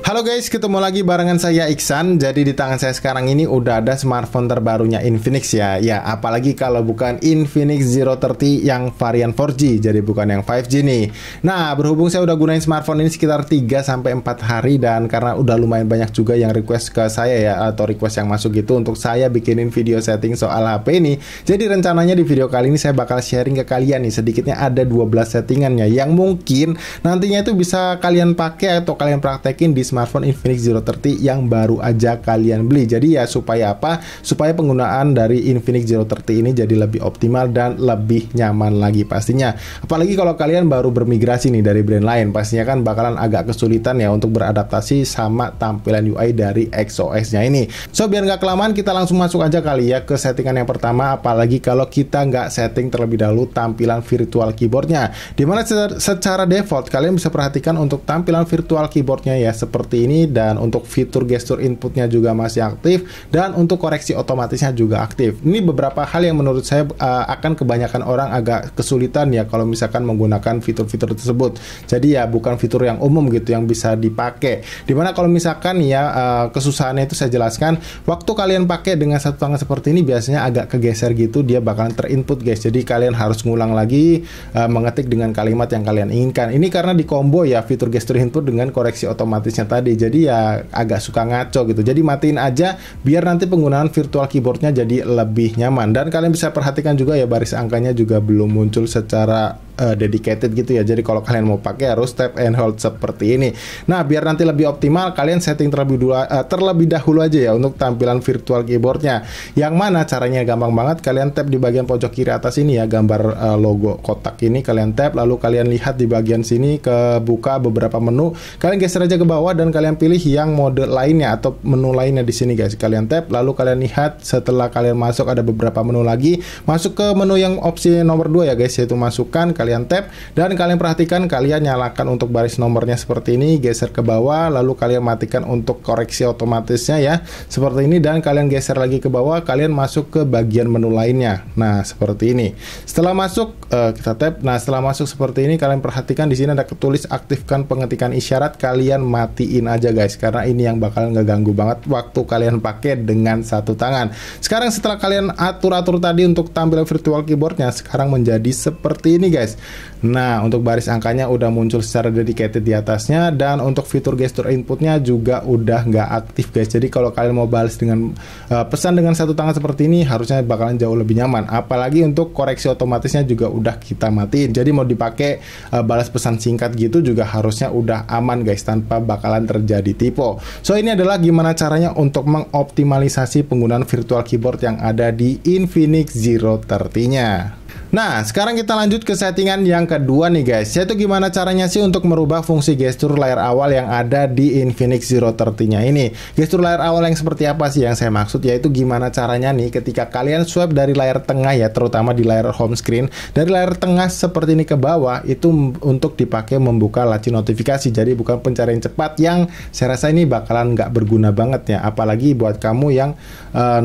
Halo guys, ketemu lagi barengan saya Iksan. Jadi di tangan saya sekarang ini udah ada smartphone terbarunya Infinix ya. Ya, apalagi kalau bukan Infinix Zero 30 yang varian 4G, jadi bukan yang 5G nih. Nah, berhubung saya udah gunain smartphone ini sekitar 3-4 hari, dan karena udah lumayan banyak juga yang request ke saya ya, atau request yang masuk gitu untuk saya bikinin video setting soal HP ini. Jadi rencananya di video kali ini saya bakal sharing ke kalian nih, sedikitnya ada 12 settingannya yang mungkin nantinya itu bisa kalian pakai atau kalian praktekin di smartphone Infinix Zero 30 yang baru aja kalian beli. Jadi ya supaya apa? Supaya penggunaan dari Infinix Zero 30 ini jadi lebih optimal dan lebih nyaman lagi pastinya. Apalagi kalau kalian baru bermigrasi nih dari brand lain, pastinya kan bakalan agak kesulitan ya untuk beradaptasi sama tampilan UI dari XOS-nya ini. So biar nggak kelamaan, kita langsung masuk aja kali ya ke settingan yang pertama. Apalagi kalau kita nggak setting terlebih dahulu tampilan virtual keyboardnya, dimana secara default kalian bisa perhatikan untuk tampilan virtual keyboardnya ya seperti ini, dan untuk fitur gesture inputnya juga masih aktif, dan untuk koreksi otomatisnya juga aktif. Ini beberapa hal yang menurut saya akan kebanyakan orang agak kesulitan ya kalau misalkan menggunakan fitur-fitur tersebut. Jadi ya bukan fitur yang umum gitu yang bisa dipakai. Dimana kalau misalkan ya kesusahannya itu saya jelaskan, waktu kalian pakai dengan satu tangan seperti ini biasanya agak kegeser gitu, dia bakalan terinput guys. Jadi kalian harus ngulang lagi mengetik dengan kalimat yang kalian inginkan. Ini karena di combo ya fitur gesture input dengan koreksi otomatisnya tadi. Jadi ya agak suka ngaco gitu. Jadi matiin aja biar nanti penggunaan virtual keyboardnya jadi lebih nyaman. Dan kalian bisa perhatikan juga ya baris angkanya juga belum muncul secara dedicated gitu ya. Jadi kalau kalian mau pakai harus tap and hold seperti ini. Nah, biar nanti lebih optimal, kalian setting terlebih dahulu aja ya untuk tampilan virtual keyboardnya. Yang mana caranya gampang banget. Kalian tap di bagian pojok kiri atas ini ya, gambar logo kotak ini kalian tap, lalu kalian lihat di bagian sini kebuka beberapa menu. Kalian geser aja ke bawah dan kalian pilih yang mode lainnya atau menu lainnya di sini guys. Kalian tap, lalu kalian lihat setelah kalian masuk ada beberapa menu lagi. Masuk ke menu yang opsi nomor 2 ya guys, yaitu masukkan. Kalian tap dan kalian perhatikan, kalian nyalakan untuk baris nomornya seperti ini, geser ke bawah, lalu kalian matikan untuk koreksi otomatisnya ya seperti ini, dan kalian geser lagi ke bawah, kalian masuk ke bagian menu lainnya. Nah seperti ini. Setelah masuk kita tap. Nah setelah masuk seperti ini, kalian perhatikan di sini ada ketulis aktifkan pengetikan isyarat. Kalian matiin aja guys, karena ini yang bakal ngeganggu banget waktu kalian pakai dengan satu tangan. Sekarang setelah kalian atur-atur tadi untuk tampilan virtual keyboardnya, sekarang menjadi seperti ini guys. Nah, untuk baris angkanya udah muncul secara dedicated di atasnya, dan untuk fitur gesture inputnya juga udah nggak aktif guys. Jadi kalau kalian mau balas dengan pesan dengan satu tangan seperti ini, harusnya bakalan jauh lebih nyaman. Apalagi untuk koreksi otomatisnya juga udah kita matiin. Jadi mau dipakai balas pesan singkat gitu juga harusnya udah aman guys, tanpa bakalan terjadi typo. So ini adalah gimana caranya untuk mengoptimalisasi penggunaan virtual keyboard yang ada di Infinix Zero 30-nya. Nah, sekarang kita lanjut ke settingan yang kedua nih guys, yaitu gimana caranya sih untuk merubah fungsi gestur layar awal yang ada di Infinix Zero 30-nya ini. Gestur layar awal yang seperti apa sih yang saya maksud, yaitu gimana caranya nih ketika kalian swipe dari layar tengah ya, terutama di layar home screen, dari layar tengah seperti ini ke bawah, itu untuk dipakai membuka laci notifikasi. Jadi bukan pencarian cepat yang saya rasa ini bakalan nggak berguna banget ya, apalagi buat kamu yang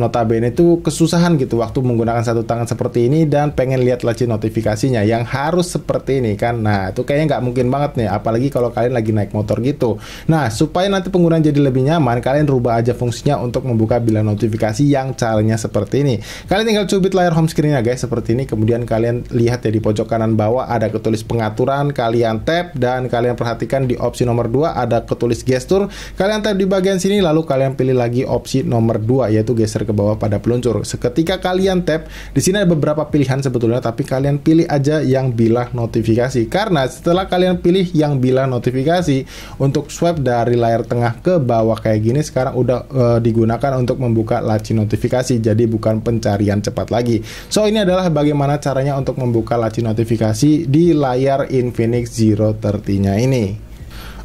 notabene itu kesusahan gitu waktu menggunakan satu tangan seperti ini dan pengen lihat laci notifikasinya yang harus seperti ini kan. Nah itu kayaknya nggak mungkin banget nih, apalagi kalau kalian lagi naik motor gitu. Nah supaya nanti penggunaan jadi lebih nyaman, kalian rubah aja fungsinya untuk membuka bilang notifikasi yang caranya seperti ini. Kalian tinggal cubit layar home screen-nya guys seperti ini, kemudian kalian lihat ya di pojok kanan bawah ada ketulis pengaturan, kalian tap dan kalian perhatikan di opsi nomor 2 ada ketulis gestur. Kalian tap di bagian sini, lalu kalian pilih lagi opsi nomor 2 yaitu geser ke bawah pada peluncur. Seketika kalian tap, di sini ada beberapa pilihan sebetulnya, tapi kalian pilih aja yang bilah notifikasi, karena setelah kalian pilih yang bilah notifikasi untuk swipe dari layar tengah ke bawah kayak gini, sekarang udah digunakan untuk membuka laci notifikasi, jadi bukan pencarian cepat lagi. So ini adalah bagaimana caranya untuk membuka laci notifikasi di layar Infinix Zero 30-nya ini.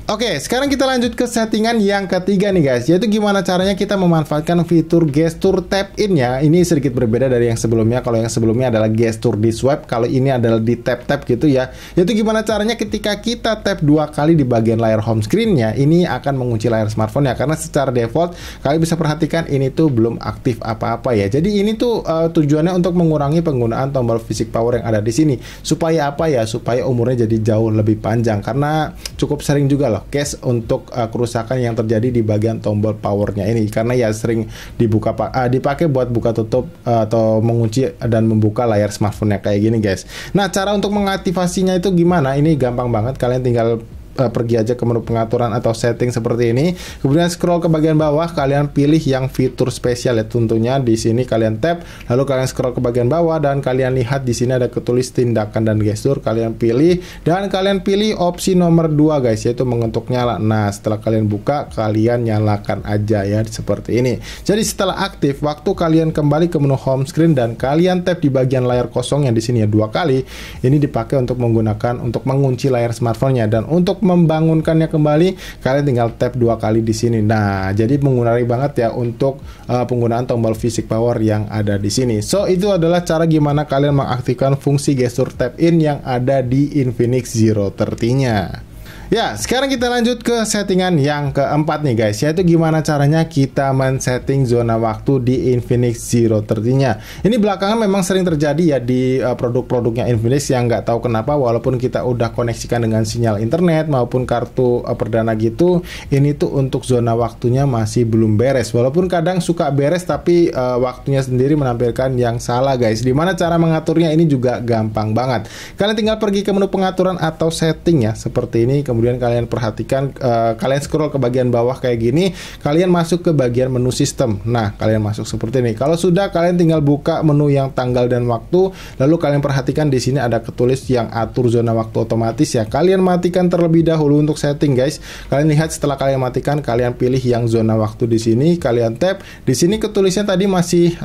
Oke, sekarang kita lanjut ke settingan yang ketiga nih guys, yaitu gimana caranya kita memanfaatkan fitur gesture tap in ya. Ini sedikit berbeda dari yang sebelumnya. Kalau yang sebelumnya adalah gesture di swipe, kalau ini adalah di tap-tap gitu ya. Yaitu gimana caranya ketika kita tap 2 kali di bagian layar home screen-nya, ini akan mengunci layar smartphone ya. Karena secara default, kalian bisa perhatikan ini tuh belum aktif apa-apa ya. Jadi ini tuh tujuannya untuk mengurangi penggunaan tombol fisik power yang ada di sini. Supaya apa ya? Supaya umurnya jadi jauh lebih panjang. Karena cukup sering juga loh case untuk kerusakan yang terjadi di bagian tombol powernya ini, karena ya sering dipakai buat buka tutup atau mengunci dan membuka layar smartphone-nya kayak gini guys. Nah, cara untuk mengaktifasinya itu gimana? Ini gampang banget, kalian tinggal pergi aja ke menu pengaturan atau setting seperti ini. Kemudian scroll ke bagian bawah, kalian pilih yang fitur spesial ya. Tentunya di sini kalian tap, lalu kalian scroll ke bagian bawah dan kalian lihat di sini ada ketulis tindakan dan gestur. Kalian pilih dan kalian pilih opsi nomor 2 guys, yaitu mengetuk nyala. Nah, setelah kalian buka, kalian nyalakan aja ya seperti ini. Jadi setelah aktif, waktu kalian kembali ke menu home screen dan kalian tap di bagian layar kosong yang di sini ya 2 kali, ini dipakai untuk mengunci layar smartphone-nya, dan untuk membangunkannya kembali kalian tinggal tap 2 kali di sini. Nah, jadi mengurangi banget ya untuk penggunaan tombol fisik power yang ada di sini. So, itu adalah cara gimana kalian mengaktifkan fungsi gesture tap in yang ada di Infinix Zero 30-nya. Ya, sekarang kita lanjut ke settingan yang keempat nih guys, yaitu gimana caranya kita men-setting zona waktu di Infinix Zero 30-nya. Ini belakangan memang sering terjadi ya di produk-produknya Infinix yang nggak tahu kenapa, walaupun kita udah koneksikan dengan sinyal internet maupun kartu perdana gitu, ini tuh untuk zona waktunya masih belum beres. Walaupun kadang suka beres, tapi waktunya sendiri menampilkan yang salah guys. Dimana cara mengaturnya ini juga gampang banget. Kalian tinggal pergi ke menu pengaturan atau setting ya, seperti ini. Kemudian kalian perhatikan, kalian scroll ke bagian bawah kayak gini, kalian masuk ke bagian menu sistem. Nah, kalian masuk seperti ini. Kalau sudah, kalian tinggal buka menu yang tanggal dan waktu, lalu kalian perhatikan di sini ada ketulis yang atur zona waktu otomatis ya. Kalian matikan terlebih dahulu untuk setting guys. Kalian lihat setelah kalian matikan, kalian pilih yang zona waktu di sini, kalian tap. Di sini ketulisnya tadi masih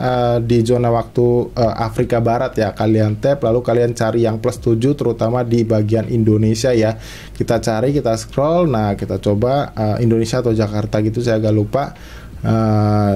di zona waktu Afrika Barat ya. Kalian tap, lalu kalian cari yang +7 terutama di bagian Indonesia ya. Kita cari, kita scroll, nah kita coba Indonesia atau Jakarta gitu, saya agak lupa.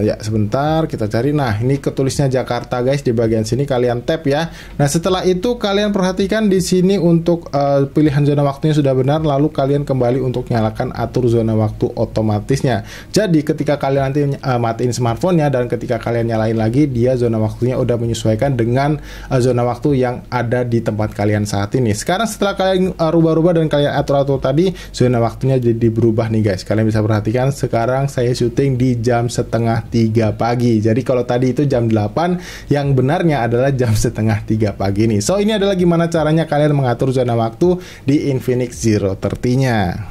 Ya sebentar kita cari. Nah, ini ketulisnya Jakarta guys, di bagian sini kalian tap ya. Nah, setelah itu kalian perhatikan di sini untuk pilihan zona waktunya sudah benar, lalu kalian kembali untuk nyalakan atur zona waktu otomatisnya. Jadi ketika kalian nanti matiin smartphone-nya dan ketika kalian nyalain lagi, dia zona waktunya udah menyesuaikan dengan zona waktu yang ada di tempat kalian saat ini. Sekarang setelah kalian rubah-rubah dan kalian atur-atur tadi, zona waktunya jadi berubah nih guys. Kalian bisa perhatikan sekarang saya syuting di jam setengah 3 pagi. Jadi kalau tadi itu jam 8, yang benarnya adalah jam setengah 3 pagi nih. So, ini adalah gimana caranya kalian mengatur zona waktu di Infinix Zero 30-nya.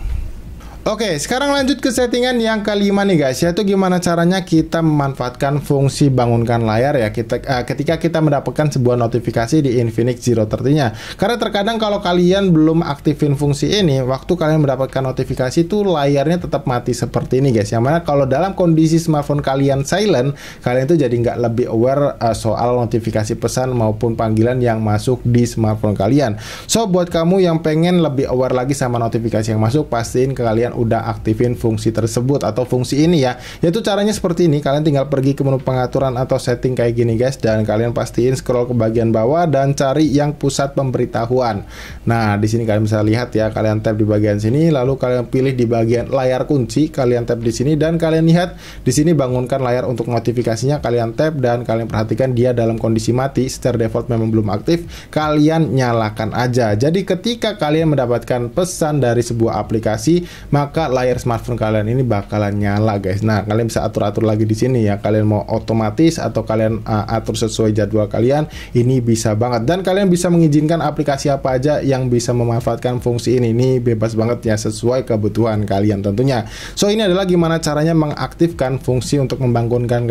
Oke, sekarang lanjut ke settingan yang kelima nih guys, yaitu gimana caranya kita memanfaatkan fungsi bangunkan layar ya ketika kita mendapatkan sebuah notifikasi di Infinix Zero 30-nya. Karena terkadang kalau kalian belum aktifin fungsi ini, waktu kalian mendapatkan notifikasi itu layarnya tetap mati seperti ini guys. Yang mana kalau dalam kondisi smartphone kalian silent, kalian itu jadi nggak lebih aware soal notifikasi pesan maupun panggilan yang masuk di smartphone kalian. So, buat kamu yang pengen lebih aware lagi sama notifikasi yang masuk, pastiin kalian udah aktifin fungsi tersebut atau fungsi ini ya. Yaitu caranya seperti ini, kalian tinggal pergi ke menu pengaturan atau setting kayak gini guys, dan kalian pastiin scroll ke bagian bawah dan cari yang pusat pemberitahuan. Nah, di sini kalian bisa lihat ya, kalian tap di bagian sini, lalu kalian pilih di bagian layar kunci, kalian tap di sini dan kalian lihat di sini bangunkan layar untuk notifikasinya, kalian tap dan kalian perhatikan dia dalam kondisi mati, secara default memang belum aktif, kalian nyalakan aja. Jadi ketika kalian mendapatkan pesan dari sebuah aplikasi, maka layar smartphone kalian ini bakalan nyala guys. Nah, kalian bisa atur-atur lagi di sini ya. Kalian mau otomatis atau kalian atur sesuai jadwal kalian, ini bisa banget. Dan kalian bisa mengizinkan aplikasi apa aja yang bisa memanfaatkan fungsi ini. Ini bebas banget ya, sesuai kebutuhan kalian tentunya. So, ini adalah gimana caranya mengaktifkan fungsi untuk membangunkan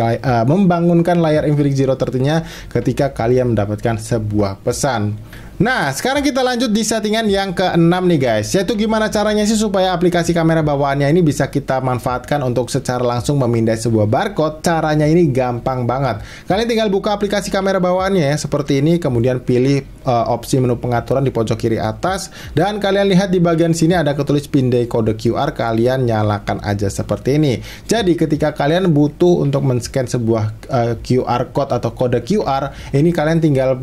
layar Infinix Zero 30-nya ketika kalian mendapatkan sebuah pesan. Nah, sekarang kita lanjut di settingan yang keenam nih guys, yaitu gimana caranya sih supaya aplikasi kamera bawaannya ini bisa kita manfaatkan untuk secara langsung memindai sebuah barcode. Caranya ini gampang banget. Kalian tinggal buka aplikasi kamera bawaannya ya, seperti ini, kemudian pilih opsi menu pengaturan di pojok kiri atas, dan kalian lihat di bagian sini ada ketulis pindai kode QR, kalian nyalakan aja seperti ini. Jadi ketika kalian butuh untuk men-scan sebuah QR code atau kode QR, ini kalian tinggal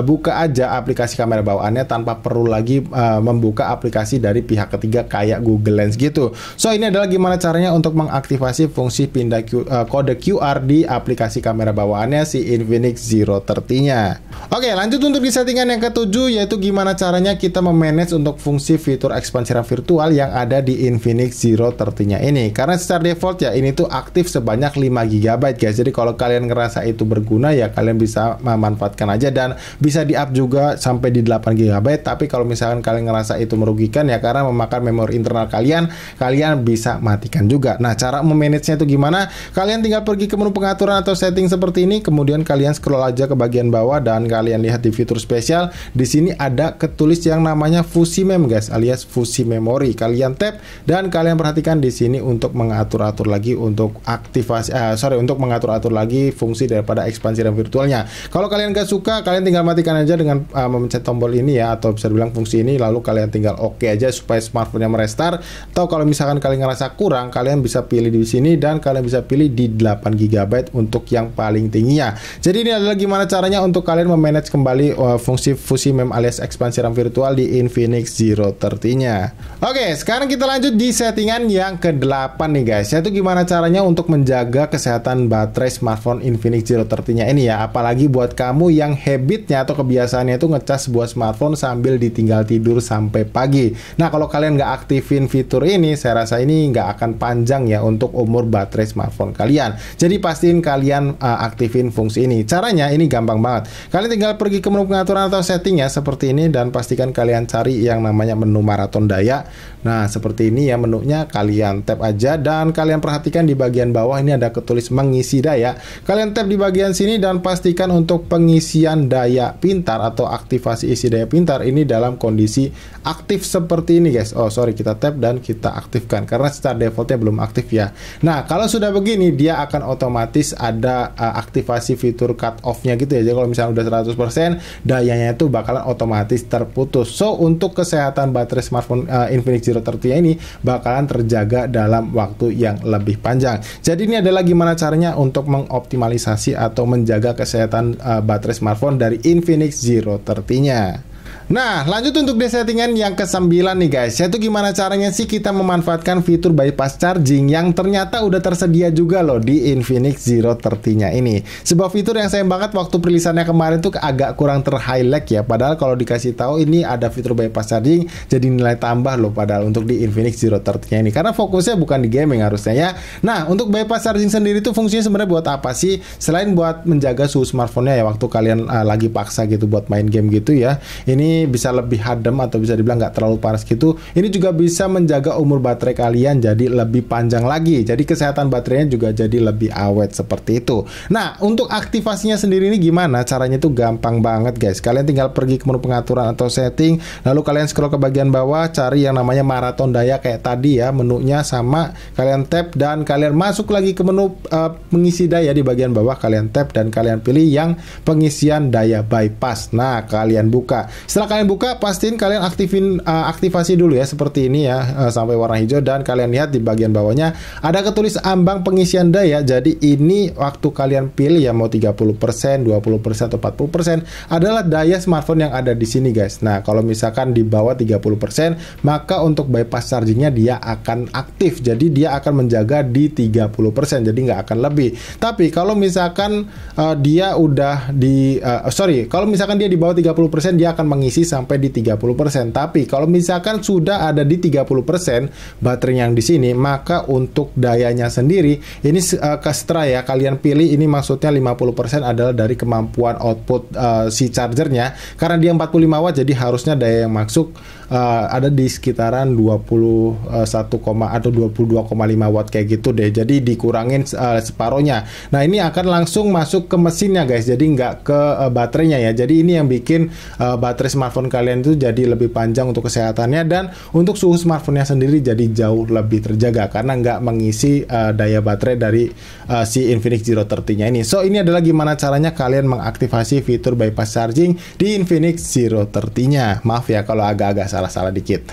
buka aja aplikasi kamera bawaannya tanpa perlu lagi membuka aplikasi dari pihak ketiga kayak Google Lens gitu. So ini adalah gimana caranya untuk mengaktifasi fungsi pindah kode QR di aplikasi kamera bawaannya si Infinix Zero 30-nya. Oke, lanjut untuk di settingan yang ketujuh, yaitu gimana caranya kita memanage untuk fungsi fitur ekspansi RAM virtual yang ada di Infinix Zero 30-nya ini. Karena secara default ya ini tuh aktif sebanyak 5 GB guys. Jadi kalau kalian ngerasa itu berguna ya kalian bisa memanfaatkan aja, dan bisa di-up juga sampai di 8 GB. Tapi kalau misalkan kalian ngerasa itu merugikan ya karena memakan memori internal kalian, kalian bisa matikan juga. Nah, cara memanage-nya itu gimana? Kalian tinggal pergi ke menu pengaturan atau setting seperti ini, kemudian kalian scroll aja ke bagian bawah dan kalian lihat di fitur spesial. Di sini ada ketulis yang namanya fusi mem guys, alias fusi memori. Kalian tap dan kalian perhatikan di sini untuk mengatur-atur lagi untuk aktivasi untuk mengatur-atur lagi fungsi daripada ekspansi RAM virtualnya. Kalau kalian gak suka, kalian tinggal matikan aja dengan memencet tombol ini ya, atau bisa dibilang fungsi ini, lalu kalian tinggal oke aja supaya smartphone-nya merestart. Atau kalau misalkan kalian ngerasa kurang, kalian bisa pilih di sini dan kalian bisa pilih di 8 GB untuk yang paling tingginya. Jadi ini adalah gimana caranya untuk kalian memanage kembali fungsi fusi mem alias ekspansi RAM virtual di Infinix Zero 30-nya. Oke, sekarang kita lanjut di settingan yang ke-8 nih guys, yaitu gimana caranya untuk menjaga kesehatan baterai smartphone Infinix Zero 30-nya ini ya. Apalagi buat kamu yang habitnya atau kebiasaannya itu ngecas sebuah smartphone sambil ditinggal tidur sampai pagi. Nah, kalau kalian nggak aktifin fitur ini, saya rasa ini nggak akan panjang ya untuk umur baterai smartphone kalian. Jadi pastiin kalian aktifin fungsi ini. Caranya ini gampang banget. Kalian tinggal pergi ke menu pengaturan atau setting ya seperti ini, dan pastikan kalian cari yang namanya menu maraton daya. Nah, seperti ini ya menunya, kalian tap aja dan kalian perhatikan di bagian bawah ini ada ketulis mengisi daya. Kalian tap di bagian sini dan pastikan untuk pengisian daya pintar atau aktivasi isi daya pintar ini dalam kondisi aktif seperti ini guys. Oh sorry, kita tap dan kita aktifkan karena secara defaultnya belum aktif ya. Nah, kalau sudah begini dia akan otomatis ada aktivasi fitur cut off-nya gitu ya. Jadi kalau misalnya udah 100%, dayanya itu bakalan otomatis terputus. So untuk kesehatan baterai smartphone Infinix Zero 30 ini bakalan terjaga dalam waktu yang lebih panjang. Jadi ini adalah gimana caranya untuk mengoptimalisasi atau menjaga kesehatan baterai smartphone dari Infinix Zero 30-nya. Nah, lanjut untuk di settingan yang ke-9 nih guys, yaitu gimana caranya sih kita memanfaatkan fitur bypass charging yang ternyata udah tersedia juga loh di Infinix Zero 30-nya ini. Sebuah fitur yang sayang banget waktu perilisannya kemarin tuh agak kurang ter-highlight ya, padahal kalau dikasih tahu ini ada fitur bypass charging jadi nilai tambah loh padahal untuk di Infinix Zero 30-nya ini, karena fokusnya bukan di gaming harusnya ya. Nah, untuk bypass charging sendiri tuh fungsinya sebenarnya buat apa sih? Selain buat menjaga suhu smartphone-nya ya waktu kalian lagi paksa gitu buat main game gitu ya, ini bisa lebih adem atau bisa dibilang nggak terlalu panas gitu. Ini juga bisa menjaga umur baterai kalian jadi lebih panjang lagi. Jadi kesehatan baterainya juga jadi lebih awet seperti itu. Nah, untuk aktivasinya sendiri ini gimana? Caranya itu gampang banget guys. Kalian tinggal pergi ke menu pengaturan atau setting, lalu kalian scroll ke bagian bawah, cari yang namanya maraton daya kayak tadi ya, menunya sama, kalian tap dan kalian masuk lagi ke menu pengisi daya di bagian bawah, kalian tap dan kalian pilih yang pengisian daya bypass. Nah, kalian buka. Setelah kalian buka, pastiin kalian aktivasi dulu ya seperti ini ya sampai warna hijau, dan kalian lihat di bagian bawahnya ada ketulis ambang pengisian daya. Jadi ini waktu kalian pilih ya mau 30%, 20% atau 40% adalah daya smartphone yang ada di sini guys. Nah, kalau misalkan di bawah 30%, maka untuk bypass chargingnya dia akan aktif. Jadi dia akan menjaga di 30%, jadi nggak akan lebih. Tapi kalau misalkan dia udah di kalau misalkan dia di bawah 30%, dia akan mengisi sampai di 30%. Tapi kalau misalkan sudah ada di 30% baterai yang di sini, maka untuk dayanya sendiri ini kestra ya, kalian pilih ini maksudnya 50% adalah dari kemampuan output si chargernya, karena dia 45 watt jadi harusnya daya yang masuk ada di sekitaran 21, atau 22,5 watt kayak gitu deh. Jadi dikurangin separohnya. Nah, ini akan langsung masuk ke mesinnya guys, jadi nggak ke baterainya ya. Jadi ini yang bikin baterai smartphone kalian itu jadi lebih panjang untuk kesehatannya, dan untuk suhu smartphone-nya sendiri jadi jauh lebih terjaga karena nggak mengisi daya baterai dari si Infinix Zero 30-nya ini. So ini adalah gimana caranya kalian mengaktifasi fitur bypass charging di Infinix Zero 30-nya. Maaf ya kalau agak-agak salah-salah dikit.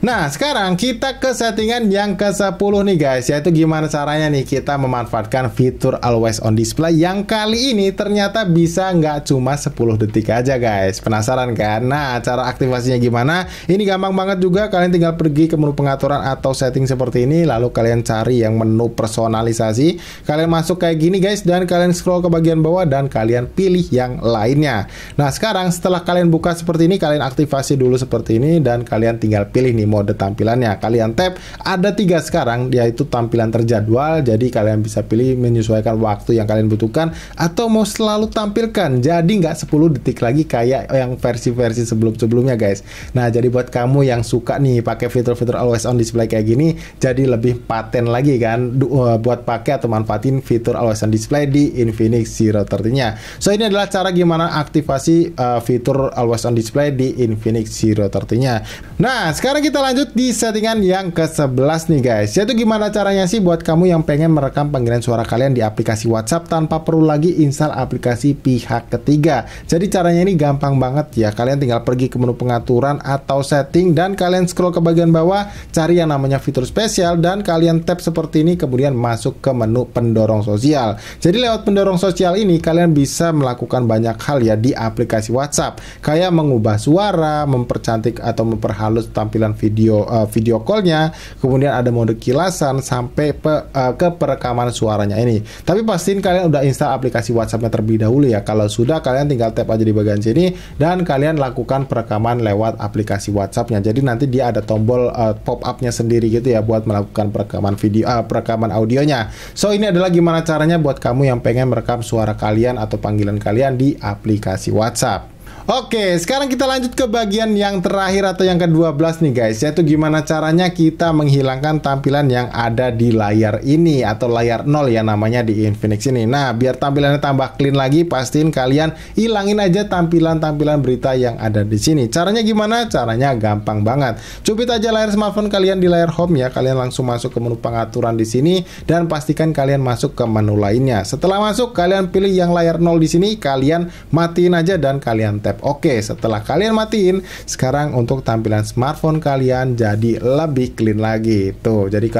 Nah, sekarang kita ke settingan yang ke-10 nih guys, yaitu gimana caranya nih kita memanfaatkan fitur Always On Display yang kali ini ternyata bisa nggak cuma 10 detik aja guys. Penasaran kan? Nah, cara aktivasinya gimana? Ini gampang banget juga, kalian tinggal pergi ke menu pengaturan atau setting seperti ini, lalu kalian cari yang menu personalisasi. Kalian masuk kayak gini guys, dan kalian scroll ke bagian bawah dan kalian pilih yang lainnya. Nah, sekarang setelah kalian buka seperti ini, kalian aktifasi dulu seperti ini, dan kalian tinggal pilih nih mode tampilannya. Kalian tap, ada 3 sekarang, yaitu tampilan terjadwal. Jadi kalian bisa pilih menyesuaikan waktu yang kalian butuhkan atau mau selalu tampilkan. Jadi nggak 10 detik lagi kayak yang versi-versi sebelum-sebelumnya guys. Nah, jadi buat kamu yang suka nih pakai fitur-fitur Always On Display kayak gini, jadi lebih paten lagi kan buat pakai atau manfaatin fitur Always On Display di Infinix Zero 30-nya. So ini adalah cara gimana aktivasi fitur Always On Display di Infinix Zero 30-nya. Nah, sekarang kita lanjut di settingan yang ke-11 nih guys, yaitu gimana caranya sih buat kamu yang pengen merekam panggilan suara kalian di aplikasi WhatsApp tanpa perlu lagi install aplikasi pihak ketiga. Jadi caranya ini gampang banget ya, kalian tinggal pergi ke menu pengaturan atau setting, dan kalian scroll ke bagian bawah, cari yang namanya fitur spesial, dan kalian tap seperti ini, kemudian masuk ke menu pendorong sosial. Jadi lewat pendorong sosial ini kalian bisa melakukan banyak hal ya di aplikasi WhatsApp, kayak mengubah suara, mempercantik atau memperhalus tampilan video call-nya, kemudian ada mode kilasan sampai ke perekaman suaranya ini. Tapi pastiin kalian udah install aplikasi WhatsApp-nya terlebih dahulu ya. Kalau sudah, kalian tinggal tap aja di bagian sini dan kalian lakukan perekaman lewat aplikasi WhatsApp-nya. Jadi nanti dia ada tombol pop-up-nya sendiri gitu ya buat melakukan perekaman video, perekaman audionya. So ini adalah gimana caranya buat kamu yang pengen merekam suara kalian atau panggilan kalian di aplikasi WhatsApp. Oke, sekarang kita lanjut ke bagian yang terakhir atau yang ke-12 nih guys, yaitu gimana caranya kita menghilangkan tampilan yang ada di layar ini atau layar 0 ya namanya di Infinix ini. Nah, biar tampilannya tambah clean lagi, pastiin kalian hilangin aja tampilan-tampilan berita yang ada di sini. Caranya gimana? Caranya gampang banget. Cubit aja layar smartphone kalian di layar home ya, kalian langsung masuk ke menu pengaturan di sini dan pastikan kalian masuk ke menu lainnya. Setelah masuk, kalian pilih yang layar 0 di sini, kalian matiin aja dan kalian tap Oke. Setelah kalian matiin, sekarang untuk tampilan smartphone kalian jadi lebih clean lagi. Tuh, jadi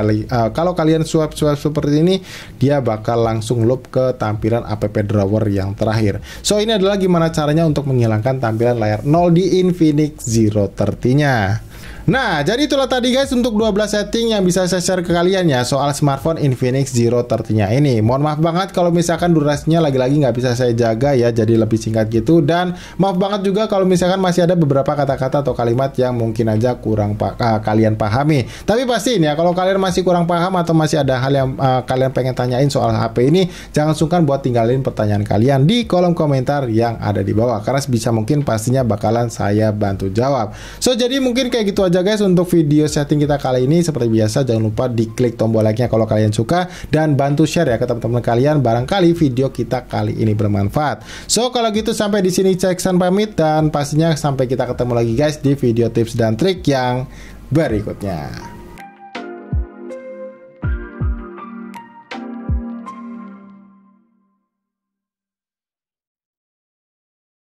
kalau kalian swipe seperti ini, dia bakal langsung loop ke tampilan app drawer yang terakhir. So, ini adalah gimana caranya untuk menghilangkan tampilan layar 0 di Infinix Zero 30-nya. Nah, jadi itulah tadi guys untuk 12 setting yang bisa saya share ke kalian ya soal smartphone Infinix Zero 30-nya ini. Mohon maaf banget kalau misalkan durasinya lagi-lagi nggak bisa saya jaga ya, jadi lebih singkat gitu. Dan maaf banget juga kalau misalkan masih ada beberapa kata-kata atau kalimat yang mungkin aja kurang kalian pahami. Tapi pastiin ya, kalau kalian masih kurang paham atau masih ada hal yang kalian pengen tanyain soal HP ini, jangan sungkan buat tinggalin pertanyaan kalian di kolom komentar yang ada di bawah. Karena sebisa mungkin pastinya bakalan saya bantu jawab. So, jadi mungkin kayak gitu aja guys untuk video setting kita kali ini. Seperti biasa, jangan lupa diklik tombol like-nya kalau kalian suka dan bantu share ya ke teman-teman kalian, barangkali video kita kali ini bermanfaat. So kalau gitu sampai di sini Iksan pamit, dan pastinya sampai kita ketemu lagi guys di video tips dan trik yang berikutnya.